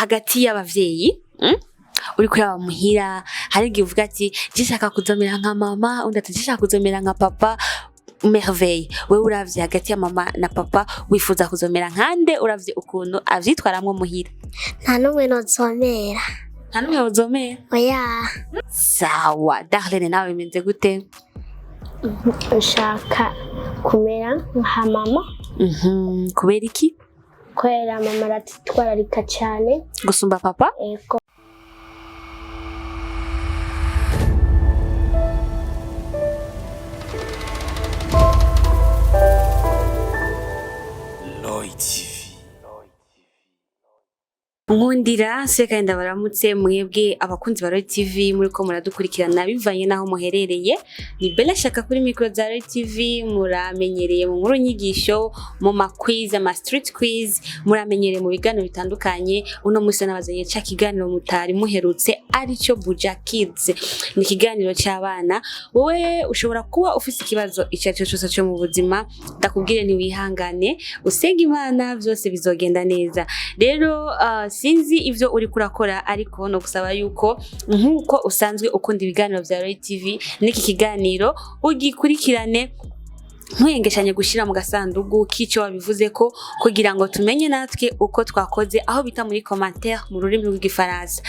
hagati y'abavyeyi uri kuraba muhira hari igihe uvuga ati gishaka kuzomera nka mama undi ati gishaka kuzomera nka papa merveille wewe uravye hagati ya mama na papa wifuza kuzomera nkande uravye ukuntu avyitwaramwo muhira nta numwe nozomera oya sawa Darlene nawe bimeze gute ushaka kumera nka mama kubera iki kubera mama aratitwararika cyane gusumba papa ego Nkundira seka ndabaramutse mwebwe abakunzi ba Roy TV muri ko muradukurikirana bivanye naho muherereye ni Bella shaka kuri micro za Roy TV muramenyereye mu nkuru nyigisho mu quiz ama street quiz muramenyereye mu biganiro bitandukanye uno musi nabazanye ca kiganiro mutari muherutse arico Buja Kids ni kiganiro cy'abana wowe ushobora kuba ufite ikibazo icyacu cyose cyo mu buzima ndakubwire ni wihangane usenge Imana byose bizogenda neza rero sinzi ivyo uri kurakora ariko no gusaba yuko nkuko usanzwe ukunda ibiganiro vya Roy TV niki kiganiro ugikurikirane ntuyengeshanye gushira mu gasandugu kico wabivuze ko kugira ngo tumenye natwe uko twakoze aho bita muri commentaire mu rurimi rw'igifaransa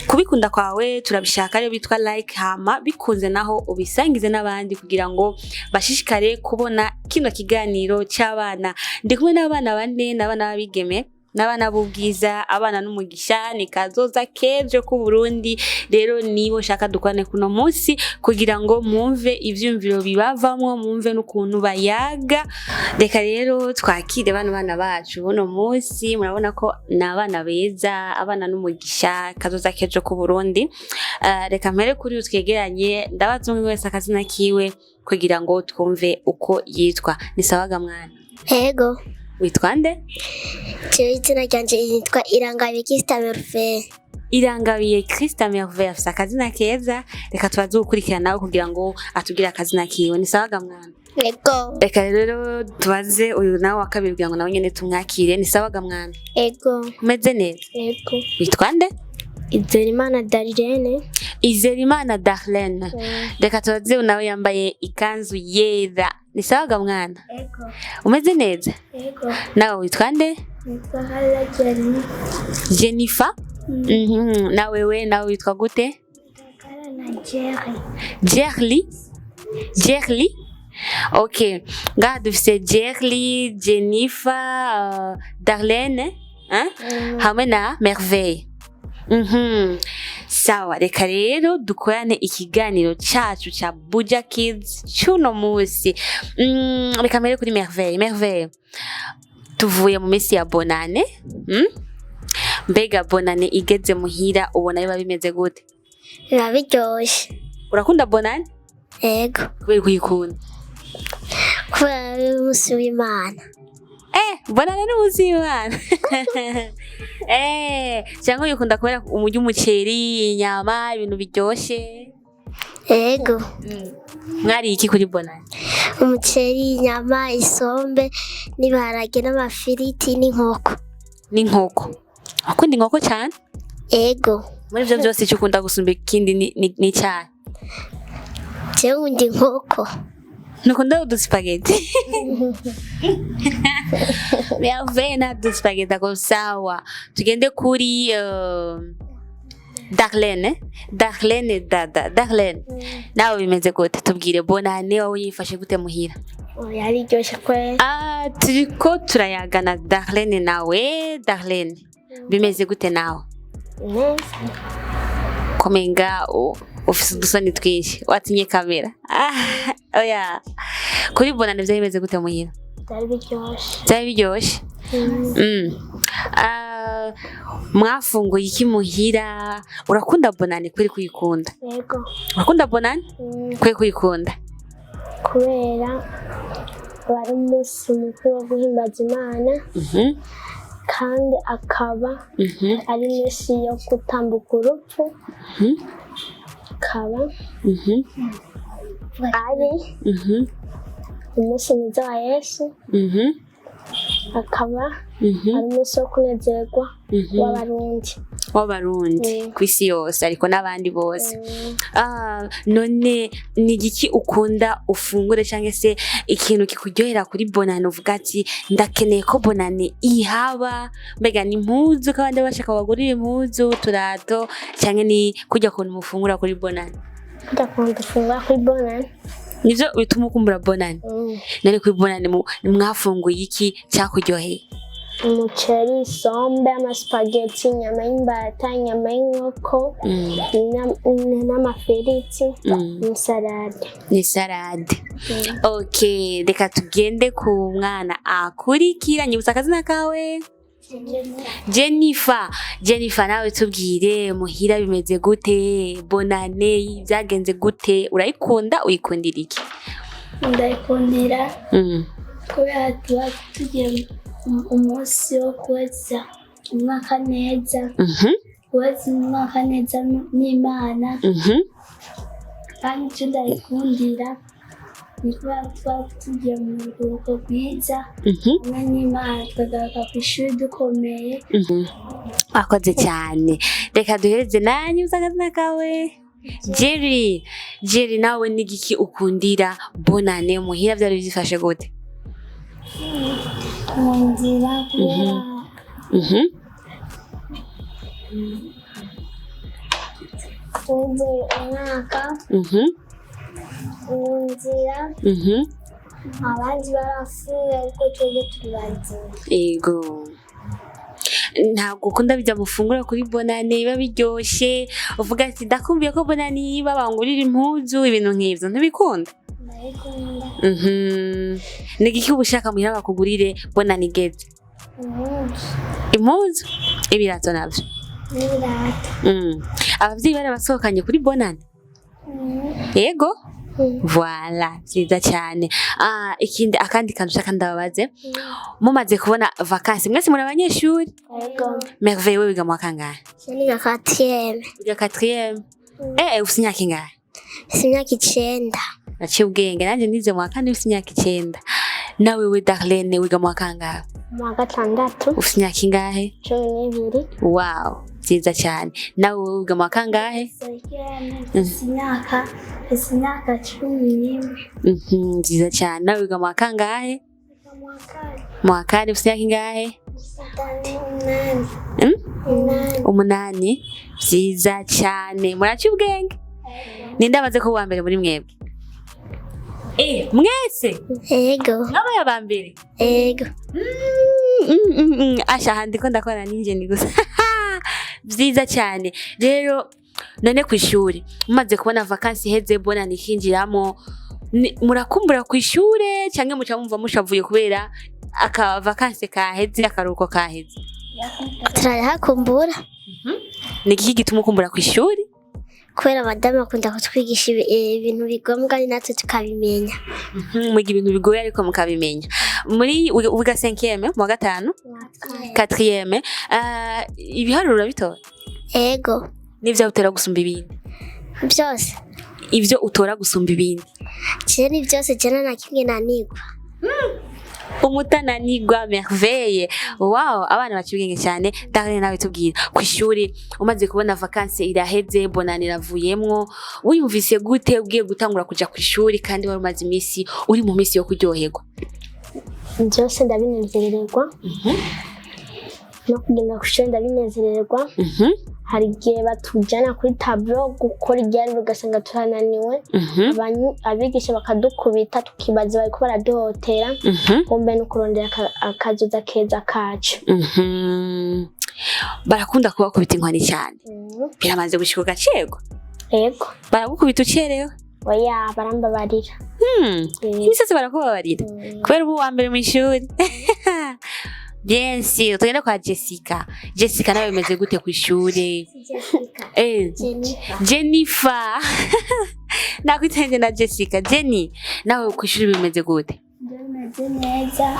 kubikunda kwawe turabishaka ariyo bitwa like hama bikunze naho ubisangize n'abandi kugira ngo bashishikare kubona kino kiganiro cy'abana ndi kumwe n'abana bane n'abana babigeme n'abana bubwiza abana n'umugisha ni kazoza keje ku Burundi rero nibo shaka dukwane kuno munsi kugira ngo mwumve ivyumviro bibavamwo mwumve n'ukuntu bayaga reka rero twakire bana bacu uno munsi murabona ko n'abana beza abana n'umugisha kazoza keje ku Burundi reka mpere kuri utwegeranye ndabaza umwe wese akazina kiwe kugira ngo twumve uko yitwa ni sawaga mwana ego witwa nde izina ryanje yitwa Irangabiye Christa Merveille Irangabiye Christa Merveille afite akazina keza reka tubaze gukurikirana nawe kugira ngo atubwire akazina kiwe ni sawaga mwana ego reka rero tubaze uyu nawe wa kabiri kugira ngo nawe nyene tumwakire ni sawaga mwana ego umeze neza ego witwa nde Izerimana Darlene Izerimana Darlene reka tubaze nawe yambaye ikanzu yera ni sawaga mwana ego umeze neza ego nawe witwa nde nitwa Hala Jennifer nawe witwa gute Jerry okay ngaha dufise Jerry Jennifer Darlene hamwe na Merveille sawa reka rero dukorane ikiganiro cacu ca Buja Kids cyuno musi reka mbere kuri Merveille tuvuye mu minsi ya bonane mbega bonane igeze muhira ubona biba bimeze gute biba biryoshe urakunda bonane ego kubera kuyikunda kubera umusi w'Imana bonane n'umusi w'Imana cyangwa uyikunda kubera umurya umuceri inyama ibintu biryoshe ego mwari iki kuri bonane umuceri inyama isombe n'ibiharage n'amafiriti n'inkoko akunda inkoko cyane ego muri byo byose icyo ukunda gusumba ikindi ni cyane jewe ndi inkoko nukunda uduspaghetti Merveille na uduspaghetti ako sawa tugende kuri Darlene nawe bimeze gute tubwire bonane wowe yifashe gute muhira yari ryoshe kwe turiko turayagana Darlene nawe Darlene bimeze gute nawe komenga ufise udusoni twinshi watinye kamera oya kuri bonane byo bimeze gute muhira byari biryoshe mwafunguye iki muhira urakunda bonane kuri kuyikunda yego urakunda bonane kuri kuyikunda kubera bari umunsi mukuru wo guhimbaza Imana kandi akaba ari iminsi yo gutambuka urupfu akaba ari umunsi mwiza wa Yesu akaba ari umunsi wo kunezerwa w'abarundi kw'isi yose ariko n'abandi bose. None ni igiki ukunda ufungure cyangwa se ikintu kikuryohera kuri bonane uvuga ati ndakeneye ko bonane ihaba, mbega ni impuzu ko abandi bashaka bagurira impuzu turato cyangwa ni kujya kuntu mufungura kuri bonane? Ndakunda gufungura kuri bonane. Nivyo bituma ukumbura bonane? Nari kuri bonane mwafunguye iki cyakuryoheye? Umuceri, isombe, amaspaghetti, inyama y'imbata, inyama y'inkoko, n'amafiriti, n'isarade. Okay, reka tugende ku mwana akurikira. Nyibutsa akazina kawe? Jennifer, nawe tubwire muhira bimeze gute? Bonane byagenze gute? Urayikunda uyikundira iki? Ndayikundira kubera tuba tugiye umusi wo kuweza umwaka neza, kuweza umwaka neza n'Imana, kandi icyo ndayikundira ni kubera tuba tugiye mu ruhuko rwiza hamwe n'Imana, tukagaruka ku ishuri dukomeye. Akoze cyane. Reka duhereze nanyu uzakazina kawe? Jerry, nawe ni igiki ukundira bonane muhira byari byifashe gute? Munzira kubera umwaka munzira abandi barafuye ariko twebwe turi bazima. Ego, ntabwo ukunda bijya mufungura kuri bonane biba biryoshye uvuga ati ndakumbuye ko bonane yiba bangurira impuzu ibintu nk'ivyo ntibikunda? Ni igiki ubushaka muhira bakugurire bonane igeze? Impuzu, ibirato navyo? Abavyeyi barabasohokanye kuri bonane? Yego, voilà, byiza cyane. Akandi kantu ushaka ndababaze, mumaze kubona vacances mwese muri abanyeshuri? Yego. Merveille, wewe wiga mu kangahe? Niga 4e. Wiga 4e? Ufite imyaka ingahe? Ufite imyaka 9. Naciye ubwenge nanjye nize mu kane ufite imyaka 9. Nawe we Darlene wiga mu kangahe? Mu 6. Ufite imyaka ingahe? 12. Wow, byiza cyane. Nawe wiga mu kangahe? Imyaka 11. Byiza cyane. Nawe wiga mu kangahe? Mu kane ufite imyaka ingahe? 8. Byiza cyane. Muraciye ubwenge? Ninde amaze ko wambere muri mwebwe? Mwese? Yego. Nabaye abambere? Yego. Asha handiko ndakora ninje ni gusa. Byiza cyane. Rero none ku ishuri umaze kubona vacances heze bonane ikinjiramo murakumbura ku ishure cyangwa muca mumva mushavuye kubera aka vacances kaheze akaruko kaheze? Turahakumbura. Ni iki gituma ukumbura ku ishuri? Kubera madame akunda kutwigisha ibintu bigombwa ni natwe tukabimenya. Mwiga ibintu bigoye ariko mukabimenya. Muri wiga 5e mu 5? 4e. Ibiharuro bitora? Ego. Nivyo utera gusumba ibindi? Byose. Ivyo utora gusumba ibindi? Ni byose jana na kimwe nanigwa. Umutananigwa Merveille. Wow, abana bakibwenge cyane. Darlene nawe tubwira ku ishuri umaze kubona vacances iraheze bonane iravuyemwo wiyumvise gute ugiye gutangura kuja ku ishuri kandi wari umaze imisi uri mu misi yo kuryoherwa? Byose ndabinezererwa. No kugenda ku ishuri ndabinezererwa. Hari igihe batujyana kuri tableau gukora ibyari ugasanga turananiwe, abigisha bakadukubita tukibaza bari ko baraduhotera, bombe no kurondera akazoza keza kacu. Barakunda kubakubita inkoni cyane. Biramaze gushika gacego? Yego. Baragukubita ucerewe? Oya, barambabarira. Imisatsi barakubabarira kubera ubu wambere mu ishuri? Bien sûr, tugenda kwa Jessica. Jessica nawe bimeze gute ku ishuri? Jennifer. Nakwitenge na Jessica. Jenny, nawe ku ishuri bimeze gute? Bimeze neza.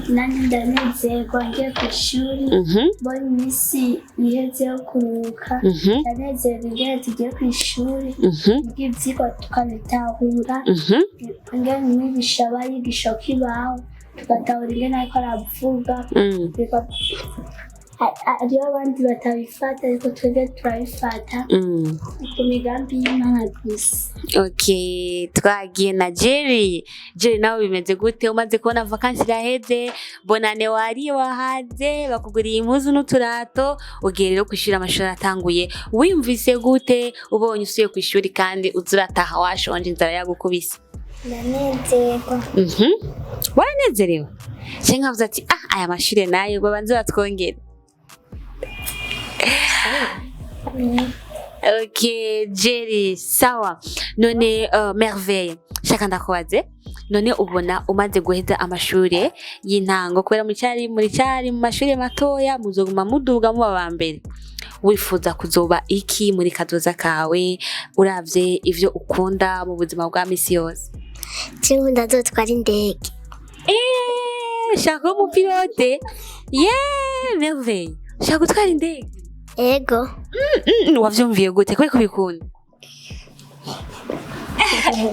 Nani ndanezerwa ngiye ku ishuri. Mbona imisi iheze yo kuruhuka. Ndanezerwa ngiye tugiye ku ishuri. Ibyigwa tukabitahura. Ngiye mwigisha abayigisha kibaho. tugatahura ingene ariko aravuga hariho abandi batabifata ariko twebwe turabifata ku migambi y'Imana gusa. Okay, twagiye na Jerry nawe bimeze gute umaze kubona vacances iraheze bonane wari wahaze bakuguriye impuzu n'uturato ugiye rero kwishura amashuri atanguye wiyumvise gute ubonye usuye kwishuri kandi uzurataha washonje inzara yagukubise? Nanezerwa. Waranezerewe nkavuze ati aya mashuri nayo babanze batwongere. Okay, Jerry, sawa. None merveille. Shaka ndakubaze. None ubona umaze guheza amashuri y'intango kubera muri mashuri matoya muzoguma muduga mu bambere. Wifuza kuzoba iki muri kazoza kawe uravye ivyo ukunda mu buzima bwa misi yose? Nkunda zotwara indege. Shaka umupilote. Merveille. Shaka gutwara indege. Ego. Wavyumviye gute kwe kubikunda?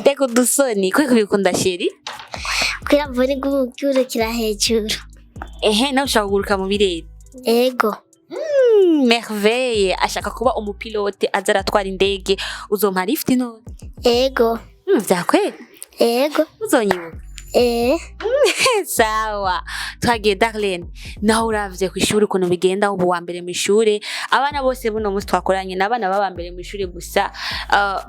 Teko dusoni kwe kubikunda sheri? Kwira vuri gurukira hejuru. Nawe ushaka kuguruka mu birere? Ego. Merveille ashaka kuba umupilote azaratwara indege uzompa lift none? Ego. Vyakwe? Ego. Uzonyibuka? Sawa. Twagiye Darlene naho uravye kwishuri ukuntu bigenda ubu wambere mu ishure abana bose buno musi twakoranye nabana babambere mu ishure gusa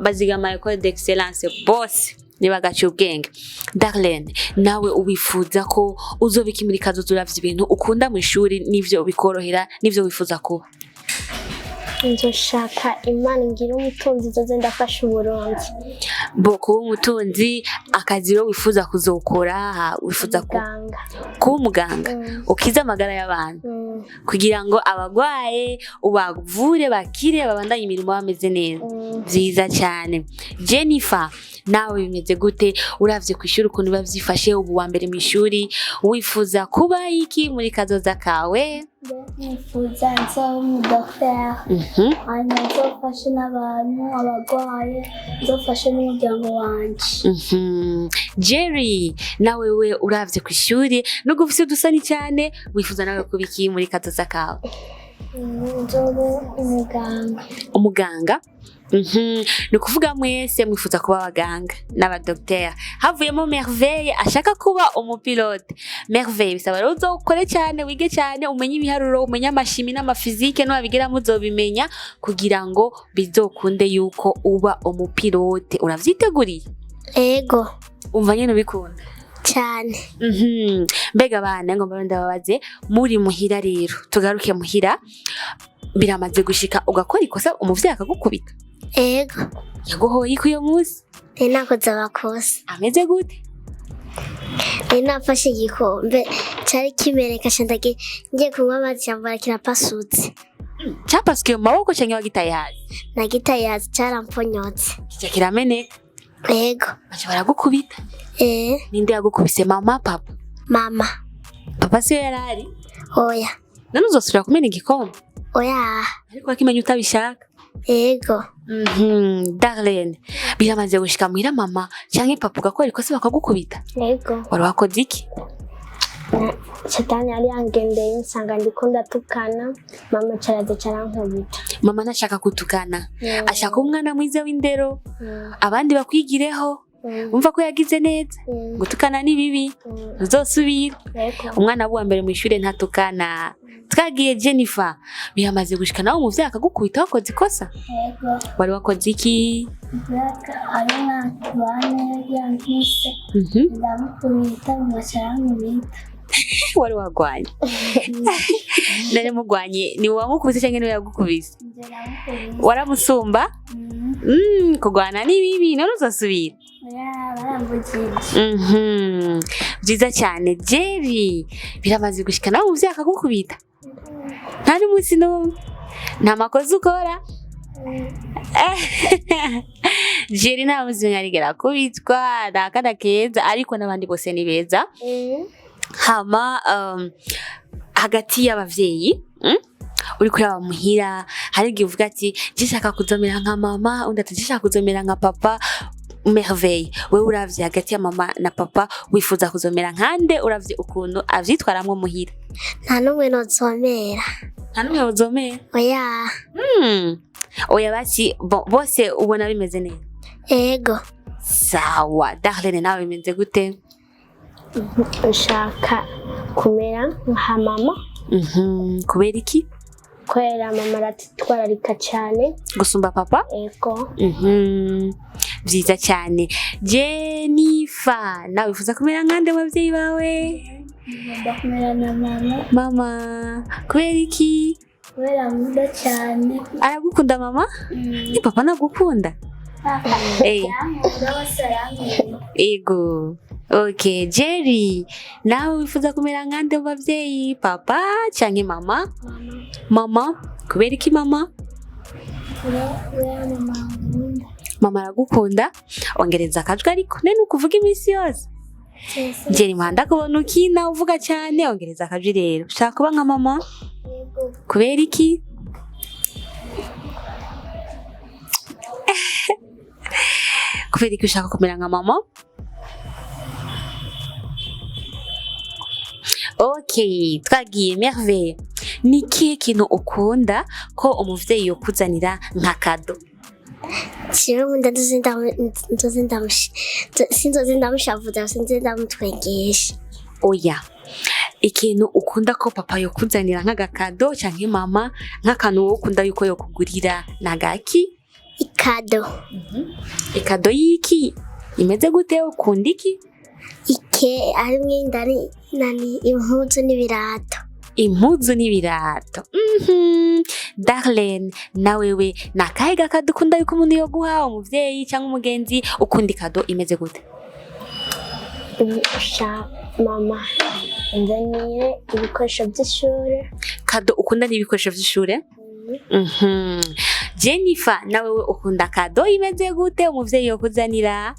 bazigama école d'excellence bose nibagaca ubwenge. Darlene nawe ubifuza ko uzobika muri kazoza uravye ibintu ukunda mu ishure nivyo bikorohera nivyo wifuza kuba? Nzoshaka Imana ngira umutunzi zoze ndafasha Uburundi. Kuba umutunzi akazi rero wifuza kuzokora wifuza kuba umuganga ukiza amagara y'abantu kugira ngo abagwaye ubavure bakire babandanye imirimo bameze neza. Vyiza cyane. Jennifer nawe bimeze gute uravye kwishuri ukuntu bavyifashe ubu wa mbere mu ishuri wifuza kuba iki muri kazoza kawe? Nifuza nzoba umudokiteri hanyuma nzofashe n'abantu abagwaye nzofashe n'umuryango wanje. Jerry nawe we uravye kwishuri nubwo ufise udusani cyane wifuza nawe kuba iki muri kazoza kawe? Nzoba umuganga. Umuganga? Ni kuvuga mwese mwifuza kuba abaganga n'abadokiteri. Havuyemo Merveille ashaka kuba umupilote. Merveille bisaba rero uzokore cyane wige cyane umenye ibiharuro umenye amashimi n'amafizike no abigira muzobimenya kugira ngo bizokunde yuko uba umupilote. Uravyiteguriye? Ego. Umva nyene ubikunda cyane. Mbega bana ngomba ndababaze muri muhira rero tugaruke muhira biramaze gushika ugakora ikosa umuvyeyi akagukubita? Ego. Yaguhoye iki uyo musi? Nakoze abakosa. Ameze gute? Nafashe igikombe cyari kimereka shandage ngiye kunywa amazi cyambara kirapasutse. Cyapasukiye mu maboko cyangwa wagitaye hasi? Nagitaye hasi cyaramponyotse. Kijya kirameneka? Ego. Baje baragukubita? Ninde yagukubise, mama papa? Mama. Papa siyo yarari? Oya. None uzosubira kumena igikombe? Oya. Ariko akimenya utabishaka? Ego. Darlene biramaze gushika muhira mama cyangwa papa ugakora ikosa bakagukubita? Ego. Wari wakoze iki? Shetani yari yangendeye nsanga ndiko ndatukana mama cyaraze cyarankubita. Mama ntashaka kutukana, ashaka umwana mwiza w'indero abandi bakwigireho. Umva ko yagize neza gutukana ni bibi uzosubira. Umwana wa mbere mu ishure ntatukana. Twagiye Jennifer biramaze gushika nawe umuvyeyi akagukubita wakoze ikosa? Ego. Wari wakoze iki? Arina tubane yankise ndamukubita mucyarankubita. Wari wagwanye? Nari mugwanye ni wamukubise cyangwa ni yagukubise? Waramusumba? Kugwana ni bibi none uzasubira? Byiza cyane. Jerry biramaze gushika nawe umuvyeyi akagukubita? Nta n'umunsi n'umwe? Nta makosa ukora? Jerry nta munsi yarigera kubitwa nakana keza ariko n'abandi bose ni beza. Hama hagati y'abavyeyi uri kuraba muhira hari igihe uvuga ati gishaka kuzomera nka mama undi ati gishaka kuzomera nka papa Merveille wewe uravye hagati ya mama na papa wifuza kuzomera nkande uravye ukuntu avyitwaramwo muhira nta n'umwe nozomera nta numwe uzomera oya oya basi bose ubona bimeze neza ego sawa Darlene nawe bimeze gute ushaka kumera nka mama kubera iki kubera mama aratitwararika cyane gusumba papa ego vyiza cyane Jennifer nawe wifuza kumera nkande abavyeyi bawe ngomba kumera na mama kubera iki kubera muda cyane aragukunda mama ni papa nagukunda ego okay Jerry nawe wifuza kumera nkande abavyeyi papa canke mama kubera iki mama mama aragukunda ongereza akajwi ariko nene ukuvuga iminsi yose Jerry mpanda kubona ukina uvuga cyane ongereza akajwi rero ushaka kuba nka mama kubera iki kubera iki ushaka kumera nka mama okay twagiye Merveille ni kihe kintu ukunda ko umuvyeyi yokuzanira nka kado Siwunda sinzozindamushavuza sinzindamutwengesha oya ikintu ukunda ko papa yokuzanira nk'agakado canke mama nk'akantu wowe ukunda yuko yokugurira nagaki ikado y'iki imeze gute ukunda iki harimwo indani impuzu n'ibirato Darlene nawewe nakahe gakado ukunda yuko umuntu yoguha umuvyeyi cyangwa umugenzi ukunda ikado imeze gute mama nzanire ibikoresho by'ishure kado ukunda n'ibikoresho by'ishure Jennifer nawewe ukunda kado imeze gute umuvyeyi yokuzanira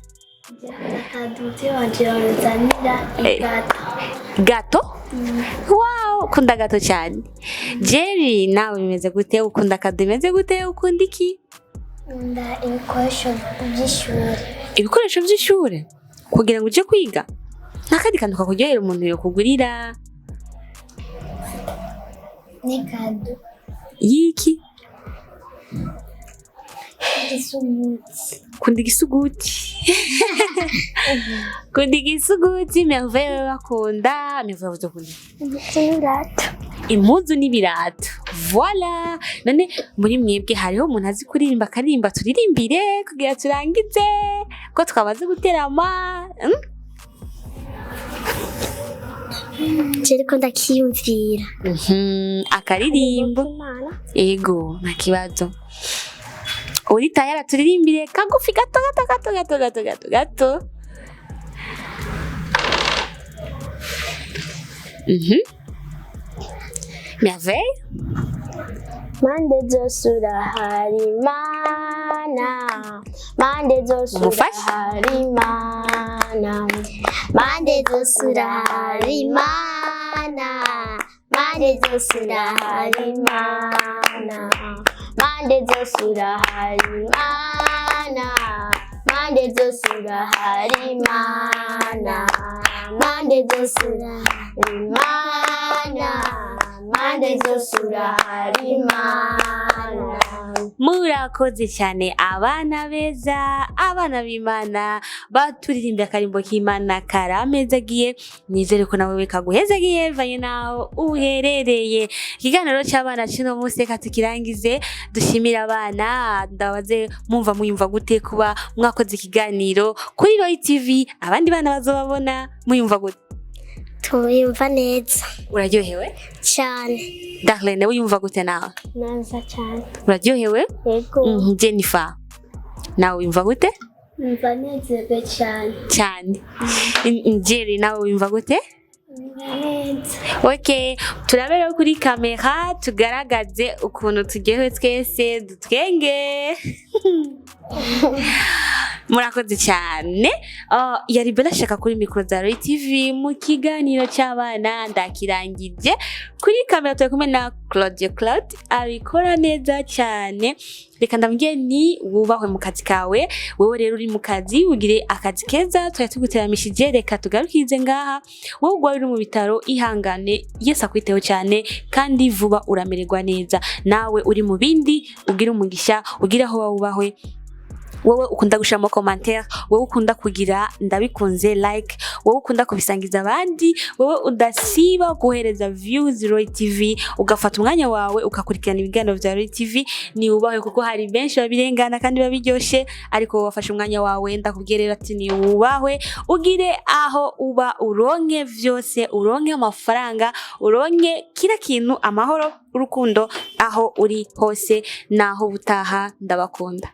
gato wow ukunda gato cyane Jerry nawe bimeze gute ukunda kado imeze gute ukunda iki ibikoresho by'ishure kugira ngo uje kwiga nakandi kantu kakuryohera umuntu yokugurira ni kado yiki igisuguti kundi igisuguti Merveille bakunda Merveille bakunda impuzu n'ibirato voilà none muri mwebwe hariho umuntu azi kuririmba akaririmba turirimbire kugira turangize ko twabaze guterama Jeriko ndakiyumvira akaririmbo ego nta kibazo uri tayari turirimbire kagufi gato Merveille mande zosura hari mana mande zosura hari mana mande zosura hari mana mande zosura hari mana mande zosura hari mana mande zosura hari mana mande zosura hari mana mande zosura hari mana murakoze cyane abana beza abana b'Imana baturirimbye akarimbo k'Imana karamezagiye nizere ko nawe kaguhezagiye vanye naho uherereye ikiganiro cy'abana kino munsi katukirangize dushimira abana ndabaze mumva muyumva gute kuba mwakoze ikiganiro kuri Roy TV abandi bana bazobabona muyumva gute tuyumva neza uraryohewe cyane Darlene uyumva gute nawe neza cyane uraryohewe yego Jennifer nawe uyumva gute umva nezerwe cyane Jerry nawe uyumva gute neza okay turabera kuri kamera tugaragaze ukuntu tugewe twese dutwenge murakoze cyane. Yari Bella shaka kuri micro za Royal TV mu kiganiro cy'abana ndakirangije. Kuri kamera turi kumwe na Claude abikora neza cyane. Reka ndambwiye ni wubahwe mu kazi kawe. Wewe rero uri mu kazi ugire akazi keza tuyatuguteramishije. Reka tugarukize ngaha. Wowe ugwa uri mu bitaro ihangane, Yesu akwiteho cyane kandi vuba uramererwa neza. Nawe uri mu bindi ugira umugisha, ugira aho wubahwe. Wowe ukunda gushira mu commentaire, wowe ukunda kugira ndabikunze like, wowe ukunda kubisangiza abandi, wowe udasiba guhereza views Royal TV, ugafata umwanya wawe ukakurikirana ibiganiro vya Royal TV, ni ubahe kuko hari benshi babirengana kandi babiryoshe, ariko wafashe umwanya wawe ndakubwirera ati ni ubahwe, ugire aho uba uronke vyose, uronke amafaranga, uronke kila kintu, amahoro, urukundo aho uri hose, naho butaha ndabakunda.